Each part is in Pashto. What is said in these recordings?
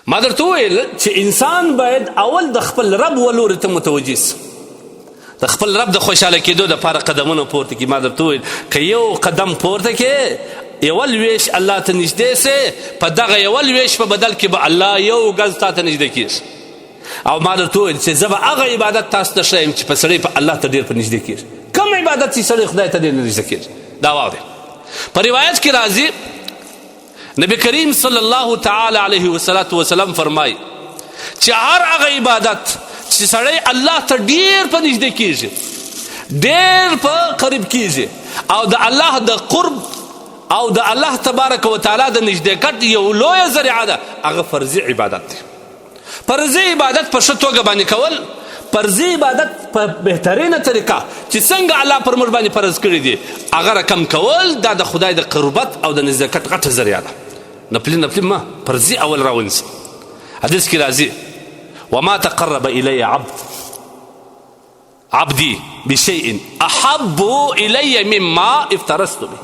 ما درته وویل چې انسان باید اول د خپل رب ولوري ته متوجه سي، د خپل رب د خوشحاله کېدو دپاره قدمونه پورته کړي. ما درته وویل که یو قدم پورته کې یو لویش الله ته نږدې سي، په دغه یو لویش په بدل کې به الله یو ګز تا ته نږدې کېږي. او ما درته وویل چې زه به هغه عبادت تاسو ته ښیم چې په سړی په الله ته ډېر په نږدې کېږي. کوم عبادت چې سړی خدای ته ډېر نږدې کېږي؟ دا واورئ. په روایت کې راځي نبی کریم صلی الله تعالی علیه وسلم فرمایي چې هر هغه عبادت چې سړی الله ته ډېر په نږدې کېږي، ډېر په قریب کېږي، او د الله د قرب او د الله تبارک وتعالی د نږدېکت یو لویه ذریعه ده، هغه فرضي عبادت دی. فرضي عبادت په ښه توګه باندې کول، فرضي عبادت په بهترینه طریقه چې څنګه الله پر موږ باندې فرض کړي دي هغه رقم کول، دا د خدای د قربت او د نزدېکت غټه ذریعه ده. نفلي ما فرضي اول راونیسه. حدیث کې راځي وما تقرب الی عبدي بشيء احب الی مما افترضت به.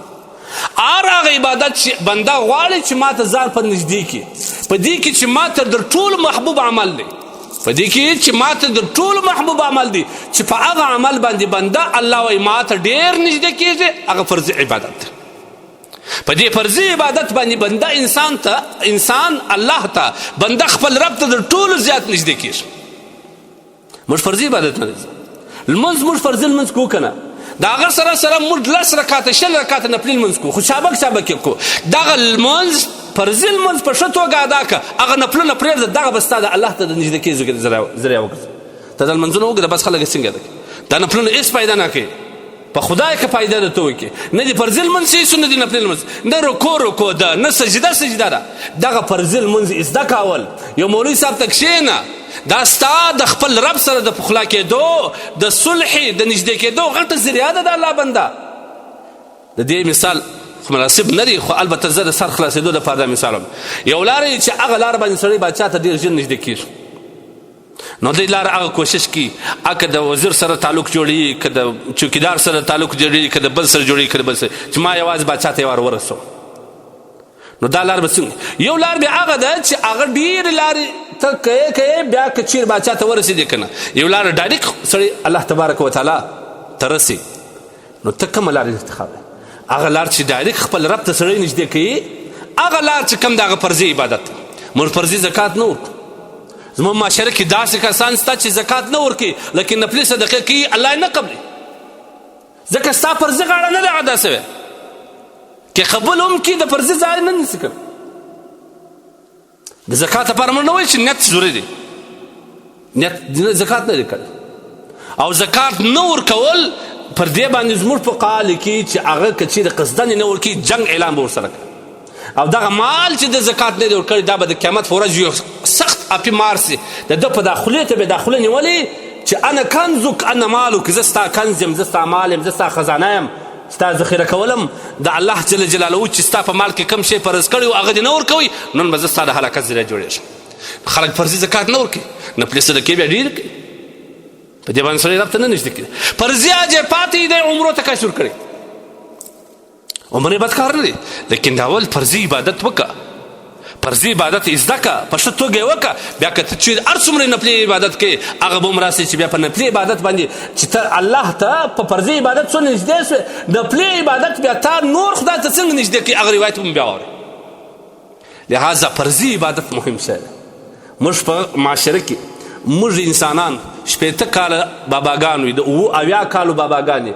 هغه عبادت چې بنده غواړي چې ما ته ځان په نږدې کړي، په دې کې چې ما ته در ټولو محبوب عمل دی، په دې کې چې ما ته در ټولو محبوب عمل دی، چې په هغه عمل باندې بنده الله وایي ما ته ډېر نږدې کېږي، هغه فرضي عبادت دی. په دې فرضي عبادت باندې بنده انسان الله ته، بنده خپل رب ته در ټولو زیات نږدې کېږي. موږ فرضي عبادت نه دی لمونځ، موږ فرضي لمونځ کوو که نه؟ د هغه سره موږ 10 رکاته 20 رکاته نفلي لمونځ کوو، خو شابک یې کوو. دغه لمونځ فرضي لمونځ په ښه توګه ادا کړه، هغه نفلونه پرېږده، دغه به ستا د الله ته د نږدې کېدو ذریعه وګرځي. ته دا لمونځونه وکړه بس خلک څنګه ادا کوي؟ دا نفلونه هېڅ فایده نه کوي، په خدای که فایده درته وکړي. نه دي فرضي لمونځ هېڅ نه دي نفلي لمونځ، نه رکوع ده، نه سجده ده. دغه فرضي لمونځ زده که اول یو مولوي صاحب ته کښېنه، دا ستا د خپل رب سره د پخلا کېدو، د صلح، د نږدې کېدو غټه ذریعه ده د الله بنده. د دې مثال خو مناسب نه دی، خو البته زه د سر خلاصېدو دپاره دا مثال وایم. یو لاره چې هغه لاره باندې سړی باچا ته ډېر ژر نږدې کېږي، نو دې لاره هغه کوشش کوي، که د وزیر سره تعلق جوړوي، که د چوکیدار سره تعلق جوړوي، که د بل سره جوړوي، که د بل سره، چې ما یوازې باچا ته یې ورسوم. نو دا لار به څنګه؟ یو لار بیا هغه ده چې هغه ډېرې لارې ته کوې بیا که چیرې باچا ته ورسېدې که نه، یو لاره ډایرکټ سړی الله تبارک وتعالی ته رسي. نو ته کومه لار انتخاب دی؟ هغه لار چې ډایرکټ خپل رب ته سړی نږدې کوي، هغه لار چې کوم د هغه فرضي عبادت. موږ فرضي زکات نه ورکوو. زموږ معاشره کې داسې کسان شته چې زکات نه ورکوي، لیکن نفلي صدقې کوي، الله یې نه قبلوي، ځکه ستا فرضي غاړه نه ده ادا شوې. که قبول هم کړي د فرضي ځای نه نسي کوي. د زکات لپاره موږ نه وایو چې نیت ضروري دی، نیت زکات نه دی کړی. او زکات نه ورکول پر دې باندې زموږ فقها لیکي چې هغه که چیرې قصدن یې نه ورکوي، جنګ اعلان به ورسره کوي. او دغه مال چې د زکات نه دی ورکړی، دا به د قیامت په ورځ یو سخت اپي مار سي، د ده په داخلې ته به داخله نیولې چې انا کنزک انا مالک، زه ستا کنز یم، زه ستا مال یم، زه ستا خزانه یم، ستا ذخیره کولم. د الله جل جلاله چې ستا په مال کې کم شی فرض کړی و هغه دې نه ورکوي، نن به زه ستا د هلاکت ذریعه جوړېږم. خلک فرضي زکات نه ورکوي، نفلي صدقې بیا ډېرې کوي، په دې باندې سړی رب ته نه نږدې کېږي. فرضي حج یې پاتې دی، عمرو ته کشور کړی، عمرې بد کار نه دی، لیکن د اول فرضي عبادت وکړه، فرضي عبادت زده کړه، په ښه توګه یې وکړه. بیا که ته چې هر څومره نفلي عبادت کوې، هغه به هم راسي چې بیا په نفلي عبادت باندې چې ته الله ته په فرضي عبادت څو نږدې شوې، نفلي عبادت بیا تا نور خدای ته څنګه نږدې کوي، هغه روایت به بیا واورئ. لهذا فرضي عبادت مهم شی دی. موږ په معاشره کې موږ انسانان 80 کاله باباګان وي، د 80 کالو باباګانې،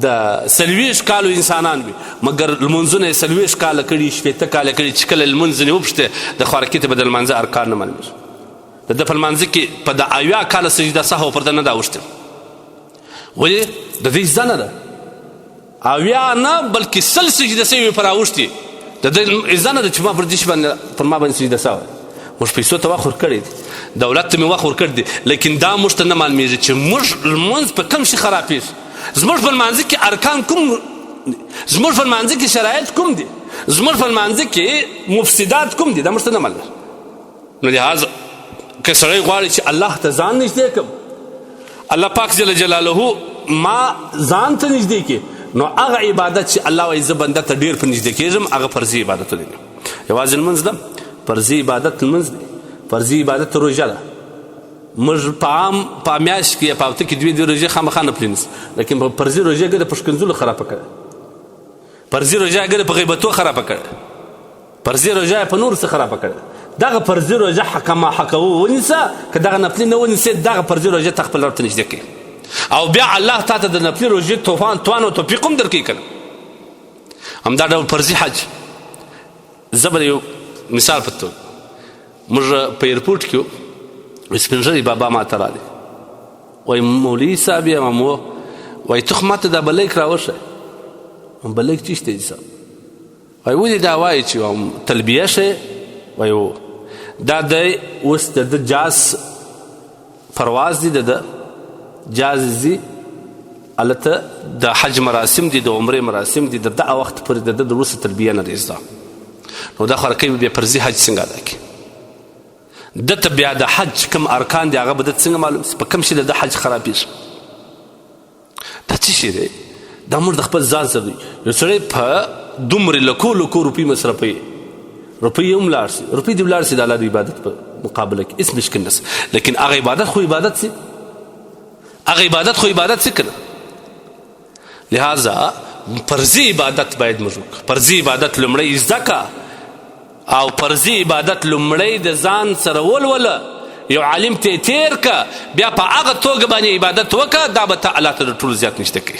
د 40 کالو انسانان وي، مګر لمونځونه یې 40 کاله کړي، 80 کاله کړي. چې کله لمونځ ځینې وپوښتې د خوارکي ته به د لمانځه ارکان نه معلومېږي. د ده په لمانځه کې په د 80 کاله سجده سهو پر ده نه ده اوښتې، ولې د دې زده نه ده 80 نه بلکې 100 سجده سوي پر راوښتي، د ده زده نه ده چې ما پر دې شي باندې پر ما باندې سجده سوی. موږ پیسو ته وخت ورکړی دی، دولت ته مې وخت ورکړی دی، لیکن دا موږ ته نه معلومېږي چې موږ لمونځ په کوم شي خرابېږي، زموږ په لمانځه کې ارکان کوم، زموږ په لمانځه کې شرایط کوم دي، زموږ په لمانځه کې مفسدات کوم دي، دا موږ ته نه معلومېږي. نو لهذا که سړی غواړي چې الله ته ځان نږدې کړم، الله پاک جل جلاله ما ځان ته نږدې کړي، نو هغه عبادت چې الله وایي زه بنده ته ډېر په نږدې کېږم، هغه فرضي عبادتونه دي. یوازې لمونځ ده، فرضي عبادت لمونځ دی، فرضي عبادت روژه ده موږ په میاشت کې یا په هفته کې 2 روژې خامخا نفلي نیسو لیکن په فرضي روژه ګره په ښکنځلو خرابه کړې فرضي روژه ګره په غیبتو خرابه کړې فرضي روژه په نور څه خرابه کړې دغه فرضي روژه حکما حکو ونیسه که دغه نفلي نه ونیسې دغه فرضي روژه ته خپل رب ته نږدې کړې او بیا الله تا ته د نفلي روژې توان او توفیق هم درکوي که نه همدا ډول فرضي حج زه به یو مثال په توګه موږ په ایرپورټ کې سپین ږیری بابا ما ته راغی وایي مولوي صاحب یم مو وایي ته خو ما ته دا بلیک راوښیه بلیک چیشته دي صاحب وایي ولې دا وایي چې تلبیه شی وایي هو دا دی اوس د ده جاز پرواز دی د ده جاز ځي هلته د حج مراسم دي د عمرې مراسم دي د دغه وخت پورې د ده د وروسته تلبیه نه دی زده نو دا خو کوي بیا فرضي حج څنګه ادا کړي دته بیا د حج کوم ارکان دي هغه به دته څنګه معلوم سي په کوم شي د حج خرابېږي دا څه شی دی دا موږ د خپل ځان سره دی یو سړی په دومرې لکو روپۍ مصرفوي روپۍ هم لاړ شي روپۍ دې ولاړ شي د الله د عبادت په مقابله کې هېڅ مشکل نشته لیکن هغه عبادت خو عبادت سي هغه عبادت خو عبادت سي که نه لہذا فرضي عبادت باید موږ وکړو فرضي عبادت لومړی زده که او فرضي عبادت لومړی د ځان سره ولوله یو عالم ته تیر که بیا په هغه توګه باندې عبادت وکړه دا به ته الله ته د ټولو زیات نږدې کوي